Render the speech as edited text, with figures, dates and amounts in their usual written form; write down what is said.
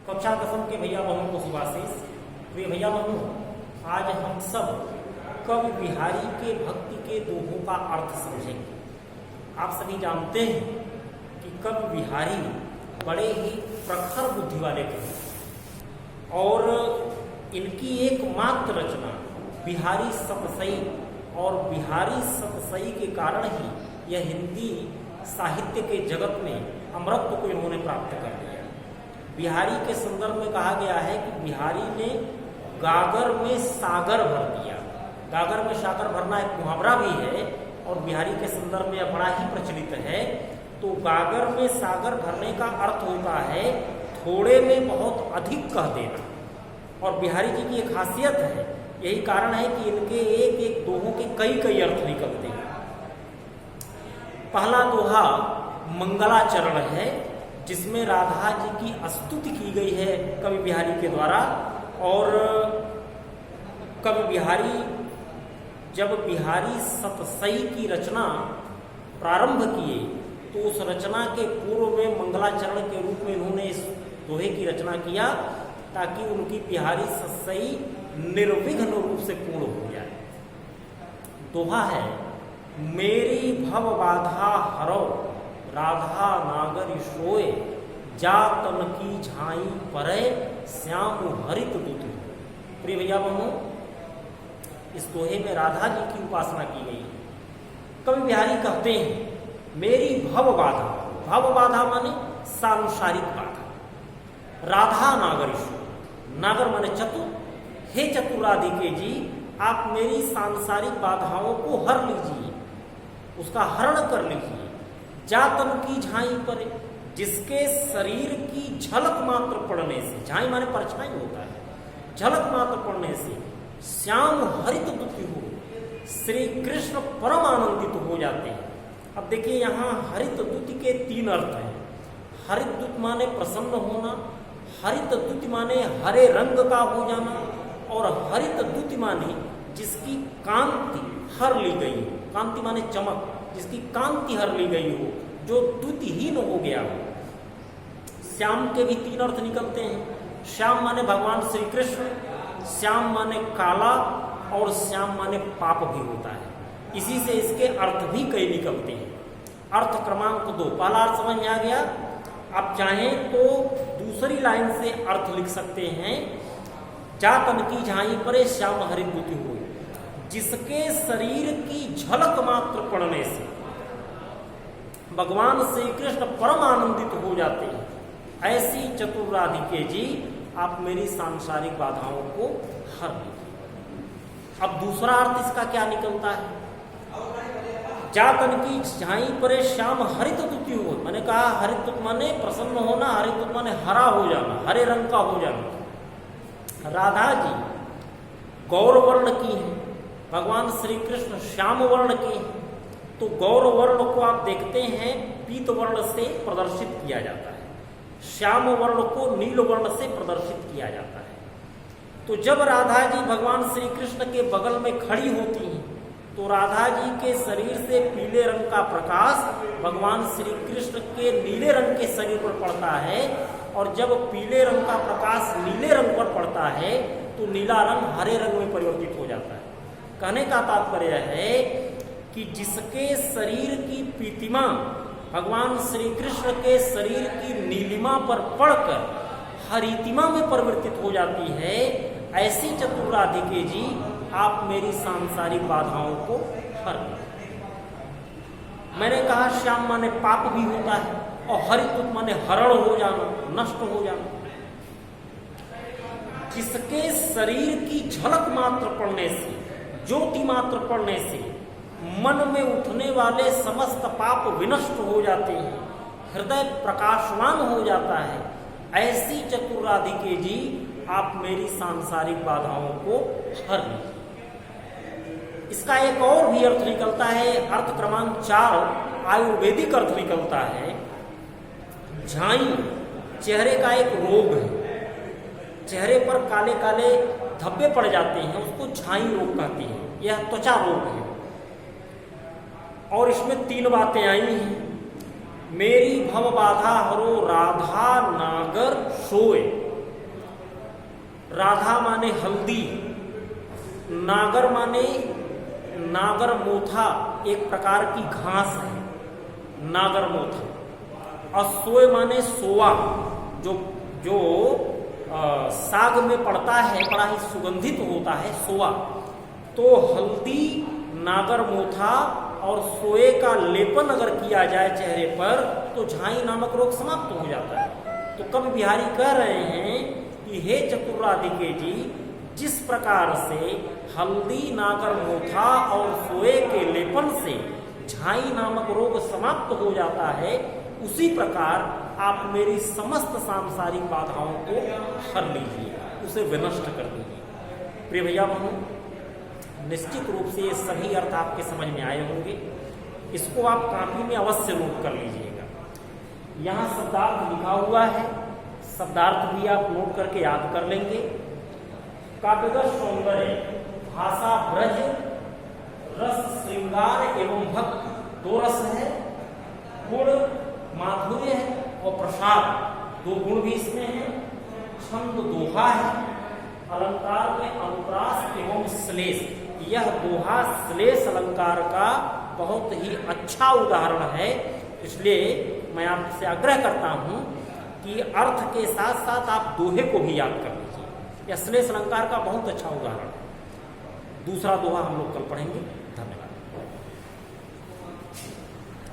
कक्षा दसम के भैया बहनों को शुभाशीष। प्रिय भैया बहनों, आज हम सब कवि बिहारी के भक्ति के दोहों का अर्थ समझेंगे। आप सभी जानते हैं कि कवि बिहारी बड़े ही प्रखर बुद्धि वाले थे और इनकी एकमात्र रचना बिहारी सतसई और बिहारी सतसई के कारण ही यह हिंदी साहित्य के जगत में अमरत्व को इन्होंने प्राप्त कर लिया। बिहारी के संदर्भ में कहा गया है कि बिहारी ने गागर में सागर भर दिया। गागर में सागर भरना एक मुहावरा भी है और बिहारी के संदर्भ में यह बड़ा ही प्रचलित है। तो गागर में सागर भरने का अर्थ होता है थोड़े में बहुत अधिक कह देना। और बिहारी जी की एक खासियत है, यही कारण है कि इनके एक एक दोहों के कई कई अर्थ निकलते हैं। पहला दोहा मंगलाचरण है, जिसमें राधा जी की स्तुति की गई है कवि बिहारी के द्वारा। और कवि बिहारी जब बिहारी सतसई की रचना प्रारंभ किए तो उस रचना के पूर्व में मंगलाचरण के रूप में इन्होंने इस दोहे की रचना किया ताकि उनकी बिहारी सतसई निर्विघ्न रूप से पूर्ण हो जाए। दोहा है, मेरी भव बाधा हरो राधा नागर सोए, जा तन की झाई परे श्याम हरित दूत। प्रिय भैया बहनों, इस दोहे में राधा जी की उपासना की गई है। कवि बिहारी कहते हैं मेरी भव बाधा, भव बाधा माने सांसारिक बाधा। राधा नागर सोए, नागर माने चतुर। हे चतुराधिके जी, आप मेरी सांसारिक बाधाओं को हर लीजिए, उसका हरण कर लीजिए। जातन की झाई परे, जिसके शरीर की झलक मात्र पड़ने से, झाई माने परछाई होता है, झलक मात्र पड़ने से श्याम हरित दुति हो, श्री कृष्ण परम आनंदित हो जाते हैं। अब देखिए यहाँ हरित दुति के तीन अर्थ हैं। हरित दुत माने प्रसन्न होना, हरित दुति माने हरे रंग का हो जाना, और हरित दुति माने जिसकी कांति हर ली गई हो। कांति माने चमक, जिसकी कांति हर ली गई हो, जो द्युतिहीन हो गया हो। श्याम के भी तीन अर्थ निकलते हैं। श्याम माने भगवान श्री कृष्ण, श्याम माने काला, और श्याम माने पाप भी होता है। इसी से इसके अर्थ भी कई निकलते हैं। अर्थ क्रमांक 2, पहला अर्थ समझ में आ गया। आप चाहें तो दूसरी लाइन से अर्थ लिख सकते हैं, जातन की झाई परे श्याम हरित दुति हो, जिसके शरीर की झलक मात्र पड़ने से भगवान श्री कृष्ण परम आनंदित हो जाते हैं। ऐसी चतुराधिके जी, आप मेरी सांसारिक बाधाओं को हर लीजिए। अब दूसरा अर्थ इसका क्या निकलता है? जातन की झाई परे श्याम हरित दुति हो, मैंने कहा हरित दुत माने प्रसन्न होना, हरित दुत माने हरा हो जाना, हरे रंग का हो जाना। राधा जी गौर वर्ण की है, भगवान श्री कृष्ण श्याम वर्ण के हैं। तो गौर वर्ण को आप देखते हैं पीत वर्ण से प्रदर्शित किया जाता है, श्याम वर्ण को नील वर्ण से प्रदर्शित किया जाता है। तो जब राधा जी भगवान श्री कृष्ण के बगल में खड़ी होती हैं तो राधा जी के शरीर से पीले रंग का प्रकाश भगवान श्री कृष्ण के नीले रंग के शरीर पर पड़ता है, और जब पीले रंग का प्रकाश नीले रंग पर पड़ता है तो नीला रंग हरे रंग में परिवर्तित हो जाता है। कहने का तात्पर्य है कि जिसके शरीर की पीतिमा भगवान श्री कृष्ण के शरीर की नीलिमा पर पड़कर हरितिमा में परिवर्तित हो जाती है, ऐसी चतुराधिके जी, आप मेरी सांसारिक बाधाओं को हर लीजिए। मैंने कहा श्याम माने पाप भी होता है, और हरित दुत माने हरण हो जाना, नष्ट हो जाना। जिसके शरीर की झलक मात्र पड़ने से, ज्योति मात्र पड़ने से मन में उठने वाले समस्त पाप विनष्ट हो जाते हैं, हृदय प्रकाशवान हो जाता है। ऐसी चतुराधिके जी, आप मेरी सांसारिक बाधाओं को हर लीजिए। इसका एक और भी अर्थ निकलता है, अर्थ क्रमांक 4 आयुर्वेदिक अर्थ निकलता है। झाई चेहरे का एक रोग है, चेहरे पर काले काले धब्बे पड़ जाते हैं, उसको झाई रोग कहते हैं। यह त्वचा रोग है और इसमें 3 बातें आई हैं। मेरी भव बाधा हरो राधा नागर सोए, राधा माने हल्दी, नागर माने नागर मोथा, एक प्रकार की घास है नागर मोथा। और सोए माने सोआ, जो जो साग में पड़ता है, बड़ा ही सुगंधित होता है सोआ। तो हल्दी, नागर मोथा और सोए का लेपन अगर किया जाए चेहरे पर तो झाई नामक रोग समाप्त हो जाता है। तो कवि बिहारी कह रहे हैं कि हे चतुराधिके जी, जिस प्रकार से हल्दी, नागर मोथा और सोए के लेपन से झाई नामक रोग समाप्त हो जाता है, उसी प्रकार आप मेरी समस्त सांसारिक बाधाओं को हर लीजिए, उसे विनष्ट कर दीजिए। प्रिय भैया बहनों, निश्चित रूप से ये सभी अर्थ आपके समझ में आए होंगे। इसको आप कॉपी में अवश्य नोट कर लीजिएगा। यहाँ शब्दार्थ लिखा हुआ है, शब्दार्थ भी आप नोट करके याद कर लेंगे। काव्यगत सौंदर्य, भाषा ब्रज, रस श्रृंगार एवं भक्ति, दो रस है। गुण माधुर्य है और प्रसाद, दो गुण भी इसमें है। छंद दोहा है। अलंकार में अनुप्रास एवं श्लेष, यह दोहा श्लेष अलंकार का बहुत ही अच्छा उदाहरण है। इसलिए मैं आपसे आग्रह करता हूं कि अर्थ के साथ साथ आप दोहे को भी याद कर लीजिए। यह श्लेष अलंकार का बहुत अच्छा उदाहरण है। दूसरा दोहा हम लोग कल पढ़ेंगे। धन्यवाद।